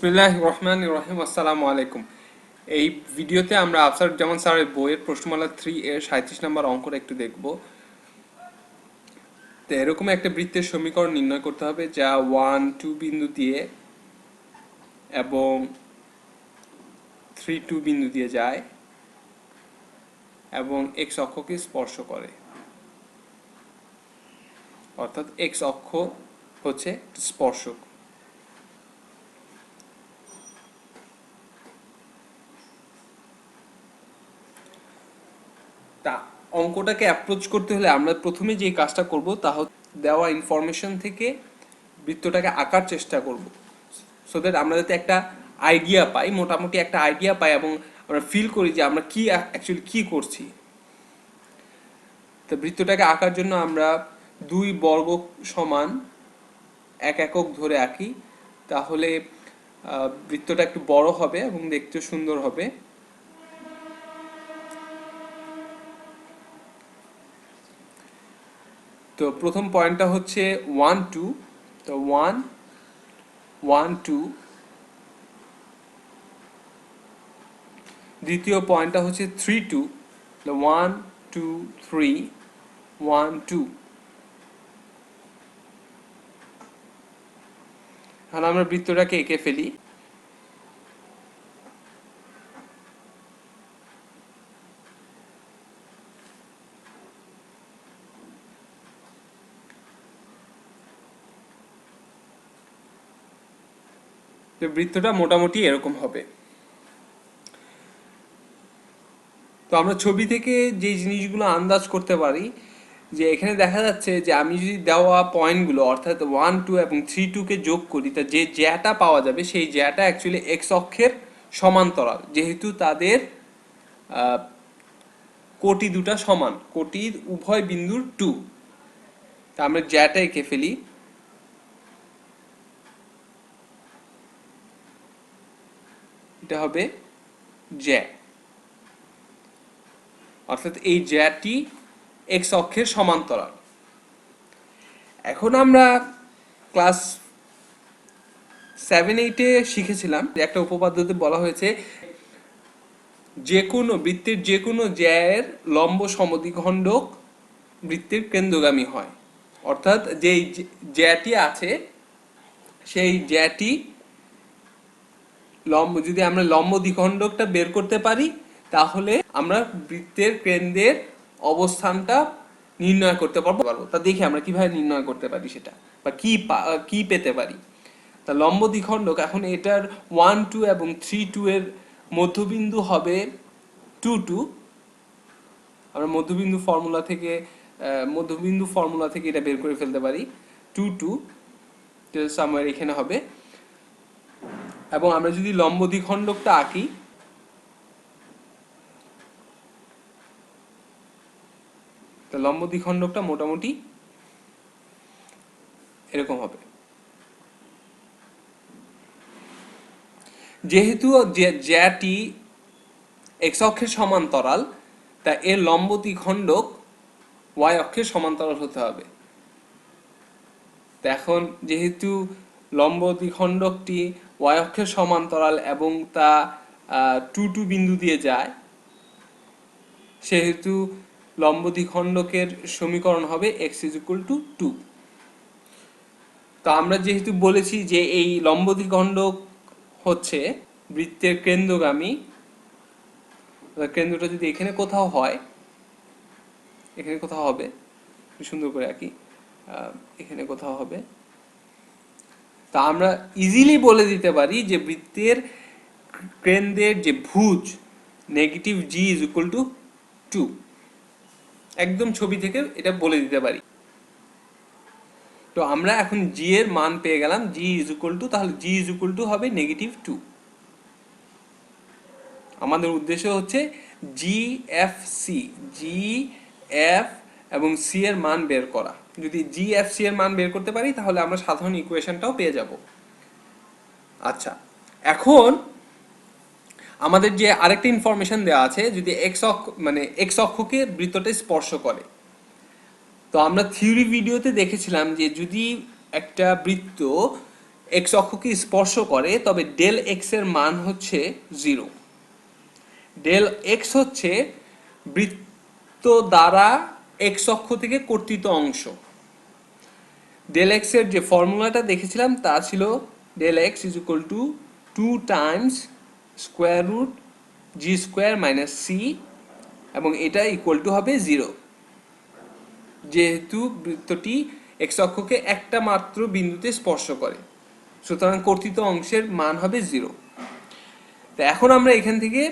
বিসমিল্লাহির রহমানির রহিম। আসসালামু আলাইকুম। এই ভিডিওতে আমরা আফসারুজ্জামান স্যারের বইয়ের প্রশ্নমালা 3 এর 37 নম্বর অঙ্কটা একটু দেখব। তো এরকম একটা বৃত্তের সমীকরণ নির্ণয় করতে হবে যা 1 2 বিন্দু দিয়ে এবং 3 2 বিন্দু দিয়ে যায় এবং x অক্ষকে স্পর্শ করে, অর্থাৎ x অক্ষ হচ্ছে স্পর্শক। তা অঙ্কটাকে অ্যাপ্রোচ করতে হলে আমরা প্রথমে যে কাজটা করব তা হচ্ছে দেওয়া ইনফরমেশন থেকে বৃত্তটাকে আঁকার চেষ্টা করব, সো দ্যাট আমরা যাতে একটা আইডিয়া পাই, মোটামুটি একটা আইডিয়া পাই এবং আমরা ফিল করি যে আমরা কি অ্যাকচুয়ালি কি করছি। তো বৃত্তটাকে আঁকার জন্য আমরা 2 বর্গ সমান 1 একক ধরে আঁকি, তাহলে বৃত্তটা একটু বড় হবে এবং দেখতে সুন্দর হবে। তো প্রথম পয়েন্টটা হচ্ছে 1 2, তো 1 1 2। দ্বিতীয় পয়েন্টটা হচ্ছে 3 2, তো 1 2 3 1 2। এখন আমরা বৃত্তটাকে এঁকে ফেলি। তো বৃত্তটা মোটামুটি এরকম হবে। তো আমরা ছবি থেকে যে জিনিসগুলো আন্দাজ করতে পারি, যে এখানে দেখা যাচ্ছে যে আমি যদি দেওয়া পয়েন্টগুলো অর্থাৎ 1 2 এবং 3 2 কে যোগ করি, তা যে জ্যাটা পাওয়া যাবে সেই জ্যাটা অ্যাকচুয়ালি এক্স অক্ষের সমান্তরাল, যেহেতু তাদের কোটি দুটা সমান, কোটির উভয় বিন্দুর 2। তা আমরা জ্যাটা এঁকে ফেলি। এটা হবে জ্যা, অর্থাৎ এই জ্যাটি এক্স অক্ষের সমান্তরাল। এখন আমরা ক্লাস 7 8 শিখেছিলাম যে একটা উপপাদ্যতে বলা হয়েছে যে কোনো বৃত্তের যে কোনো জ্যায়ের লম্ব সমদ্বিখণ্ডক বৃত্তের কেন্দ্রগামী হয়, অর্থাৎ যেই জ্যাটি আছে সেই জ্যাটি লম্ব, যদি আমরা লম্ব দ্বিখণ্ডকটা বের করতে পারি তাহলে আমরা বৃত্তের কেন্দ্রের অবস্থানটা নির্ণয় করতে পারবো। তা দেখি আমরা কিভাবে নির্ণয় করতে পারি সেটা, বা কি পেতে পারি। তা লম্ব দ্বিখণ্ডক, এখন এটার 1 2 এবং 3 2 এর মধ্যবিন্দু হবে 2 2। আমরা মধ্যবিন্দু ফর্মুলা থেকে এটা বের করে ফেলতে পারি। 2 2 সামওয়্যার এখানে হবে। এবং আমরা যদি লম্ব দ্বিখণ্ডকটা আঁকি, তো লম্ব দ্বিখণ্ডকটা মোটামুটি এরকম হবে। যেহেতু জ্যাটি এক্স অক্ষের সমান্তরাল, তা এর লম্ব দ্বিখণ্ডক ওয়াই অক্ষের সমান্তরাল হতে হবে। এখন যেহেতু লম্ব দ্বিখণ্ডকটি ওয়াই অক্ষের সমান্তরাল এবং তা 2 2 বিন্দু দিয়ে যায়, সেহেতু লম্ব দ্বিখণ্ডকের সমীকরণ হবে x = 2। তো আমরা যেহেতু বলেছি যে এই লম্ব দ্বিখণ্ডক হচ্ছে বৃত্তের কেন্দ্রগামী, কেন্দ্রটা যদি এখানে কোথাও হয়, এখানে কোথাও হবে, সুন্দর করে আঁকি, এখানে কোথাও হবে, তা আমরা ইজিলি বলে দিতে পারি যে বৃত্তের কেন্দ্রের যে ভুজ নেগেটিভ g = 2। একদম ছবি থেকে এটা বলে দিতে পারি। তো আমরা এখন g এর মান পেয়ে গেলাম, g = তাহলে g = হবে -2। আমাদের উদ্দেশ্য হচ্ছে GFC, G F এবং C এর মান বের করা। যদি GFC এর মান বের করতে পারি তাহলে আমরা সাধারণ ইকুয়েশনটাও পেয়ে যাব। আচ্ছা, এখন আমাদের যে আরেকটা ইনফরমেশন দেওয়া আছে, যদি x অক্ষকে বৃত্তটা স্পর্শ করে, তো আমরা থিওরি ভিডিওতে দেখেছিলাম যে যদি একটা বৃত্ত এক্স অক্ষকে স্পর্শ করে তবে ডেল এক্স এর মান হচ্ছে 0। ডেল এক্স হচ্ছে বৃত্ত দ্বারা এক্স অক্ষ থেকে কর্তিত অংশ। ডেল এক্স এর যে ফর্মুলাটা দেখেছিলাম তা ছিল del x is equal to 2 times square root g square minus c, এবং এটা ইকুয়াল টু হবে 0, যেহেতু বৃত্তটি এক্স অক্ষকে একটা মাত্র বিন্দুতে স্পর্শ করে, সুতরাং কর্তিত অংশের মান হবে 0। তো এখন আমরা এখান থেকে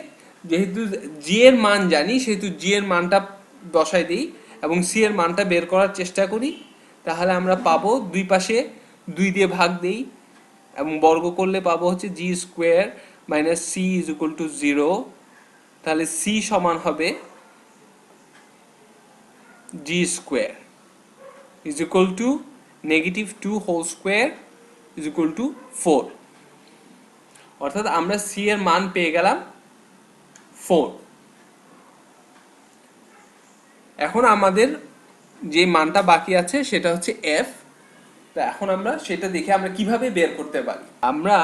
যেহেতু জি এর মান জানি সেহেতু জি এর মানটা বসাই দিই এবং সি এর মানটা বের করার চেষ্টা করি। তাহলে আমরা পাবো দুই পাশে 2 দিয়ে ভাগ দেই এবং বর্গ করলে পাবো হচ্ছে g square minus c is equal to 0। তাহলে সি সমান হবে g square is equal to -2 whole square is equal to 4। অর্থাৎ আমরা সি এর মান পেয়ে গেলাম 4। এখন আমাদের যে মানটা বাকি আছে সেটা হচ্ছে এফ। তো এখন আমরা সেটা দেখে আমরা কিভাবে বের করতে পারি, আমরা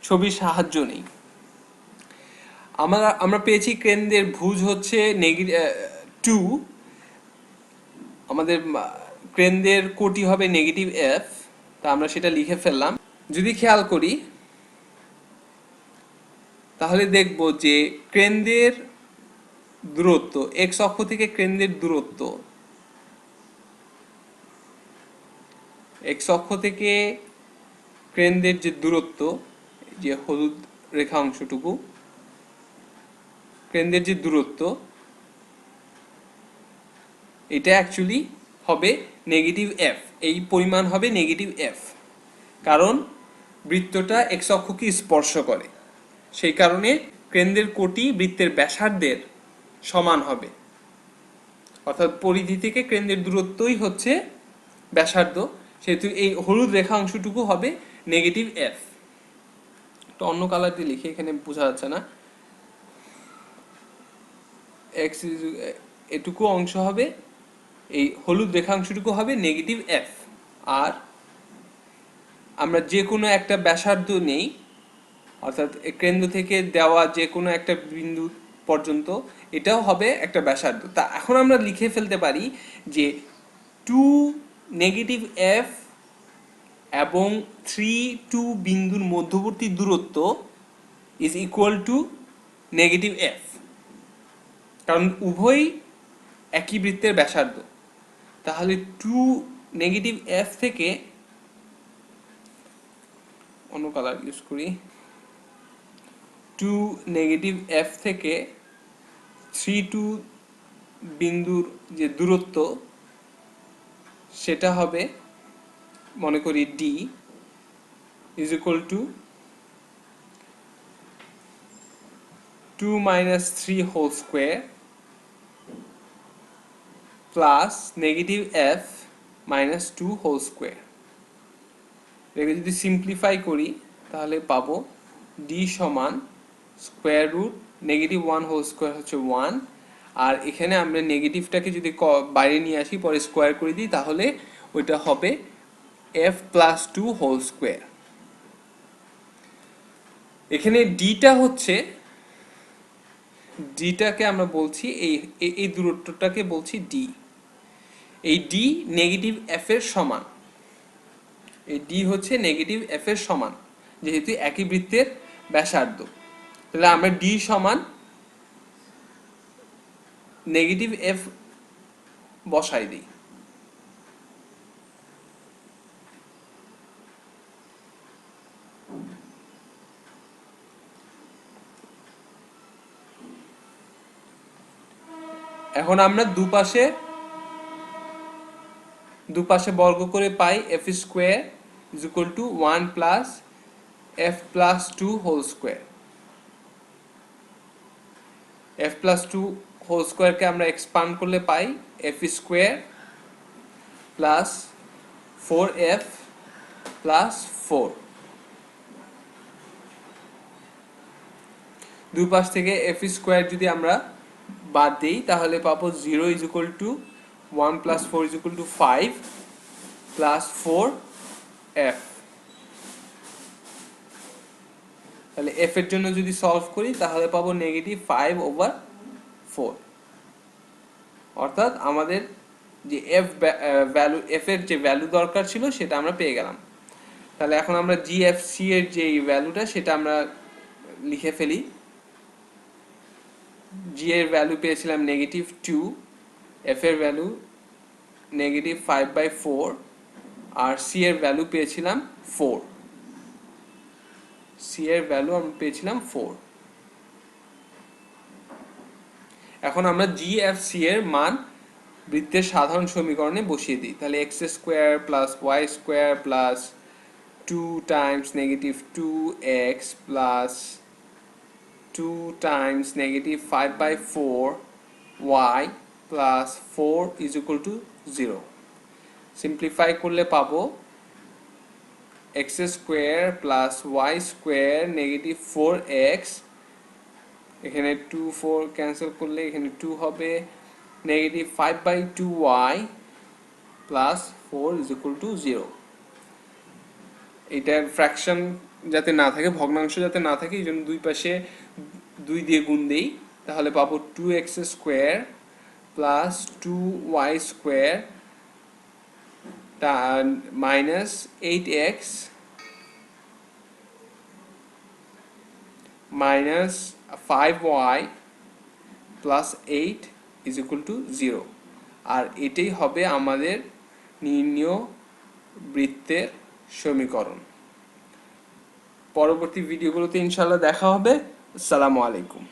ছবির সাহায্য নেই। আমরা পেয়েছি কেন্দ্রের ভুজ হচ্ছে 2, আমাদের কেন্দ্রের কোটি হবে -f। তা আমরা সেটা লিখে ফেললাম। যদি খেয়াল করি তাহলে দেখব যে কেন্দ্রের দূরত্ব এক্স অক্ষ থেকে কেন্দ্রের দূরত্ব এক্স অক্ষ থেকে কেন্দ্রের যে দূরত্ব, যে হলুদ রেখা অংশটুকু, কেন্দ্রের যে দূরত্ব এটা অ্যাকচুয়ালি হবে -f। এই পরিমাণ হবে -f, কারণ বৃত্তটা এক্স অক্ষকে স্পর্শ করে। সেই কারণে কেন্দ্রের কোটি বৃত্তের ব্যাসার্ধের সমান হবে, অর্থাৎ পরিধি থেকে কেন্দ্রের দূরত্বই হচ্ছে ব্যাসার্ধ, সেহেতু এই হলুদ রেখা অংশটুকু হবে -f। তো অন্য কালার দিয়ে লিখে, এখানে বোঝা যাচ্ছে না। এক্স এটুকু অংশ হবে, এই হলুদ রেখাংশটুকু হবে -f। আর আমরা যে কোনো একটা ব্যাসার্ধ নেই, অর্থাৎ কেন্দ্র থেকে দেওয়া যে কোনো একটা বিন্দু পর্যন্ত এটাও হবে একটা ব্যাসার্ধ। তা এখন আমরা লিখে ফেলতে পারি যে 2-f এবং 3-2 বিন্দুর মধ্যবর্তী দূরত্ব ইজ ইকুয়াল টু -f, কারণ উভয়ই একই বৃত্তের ব্যাসার্ধ। তাহলে 2-f থেকে, অন্য কালার ইউজ করি, 2-f থেকে 3-2 বিন্দুর যে দূরত্ব সেটা হবে, মনে করি d is equal to 2 - 3 whole square plus -f - 2 whole square. এটাকে যদি সিম্পলিফাই করি তাহলে পাবো d সমান স্কোয়ার রুট -1 হোল স্কোয়ার হচ্ছে 1, আর এখানে আমরা নেগেটিভটাকে যদি বাইরে নিয়ে আসি, পরে স্কোয়ার করে দিই, তাহলে ওইটা হবে f + 2 হোল স্কোয়ার। এখানে ডিটা হচ্ছে, ডিটাকে আমরা বলছি এই দূরত্বটাকে বলছি ডি। এই ডি -f এর সমান, এই ডি হচ্ছে -f এর সমান, যেহেতু একই বৃত্তের ব্যাসার্ধ। তাহলে আমরা ডি সমান -f বসাই দিই। এখন আমরা দুপাশে বর্গ করে পাই f square is equal to 1 plus f plus 2 whole square. f plus 2 হোল স্কোয়ারকে আমরা এক্সপান্ড করলে পাই f square plus 4f plus 4। দুই পাশ থেকে f স্কোয়ার যদি আমরা বাদ দিই তাহলে পাবো 0 is equal to 1 plus 4 is equal two 5 plus 4f। তাহলে এফ এর জন্য যদি সলভ করি তাহলে পাবো -5/4, অর্থাৎ আমাদের যে এফ এর যে ভ্যালু দরকার ছিল সেটা আমরা পেয়ে গেলাম। তাহলে এখন আমরা জি এফ সি এর যে ভ্যালুটা সেটা আমরা লিখে ফেলি। জি এর ভ্যালু পেয়েছিলাম -2, এফ এর ভ্যালু -5/4, আর সি এর ভ্যালু পেয়েছিলাম 4। সি এর ভ্যালু আমরা পেয়েছিলাম 4। এখন আমরা জি এফ সি এর মান বৃত্তের সাধারণ সমীকরণে বসিয়ে দিই। তাহলে x² plus y² plus 2 Times -2x plus 2 Times -5/4y plus 4 is equal to 0। Simplify করলে পাবো x² প্লাস y² -4x, এখানে 2 4 ক্যান্সেল করলে এখানে 2 হবে, -5/2y plus 4 is equal to 0। এটার ফ্র্যাকশন যাতে না থাকে, ভগ্নাংশ যাতে না থাকে, এই জন্য দুই পাশে 2 দিয়ে গুণ দেই। তাহলে পাবো 2x² plus 2y² minus 8x minus 5y plus 8 is equal to 0। আর এটাই হবে আমাদের নির্ণীয় বৃত্তের সমীকরণ। পরবর্তী ভিডিওগুলোতে ইনশাআল্লাহ দেখা হবে। আসসালামু আলাইকুম।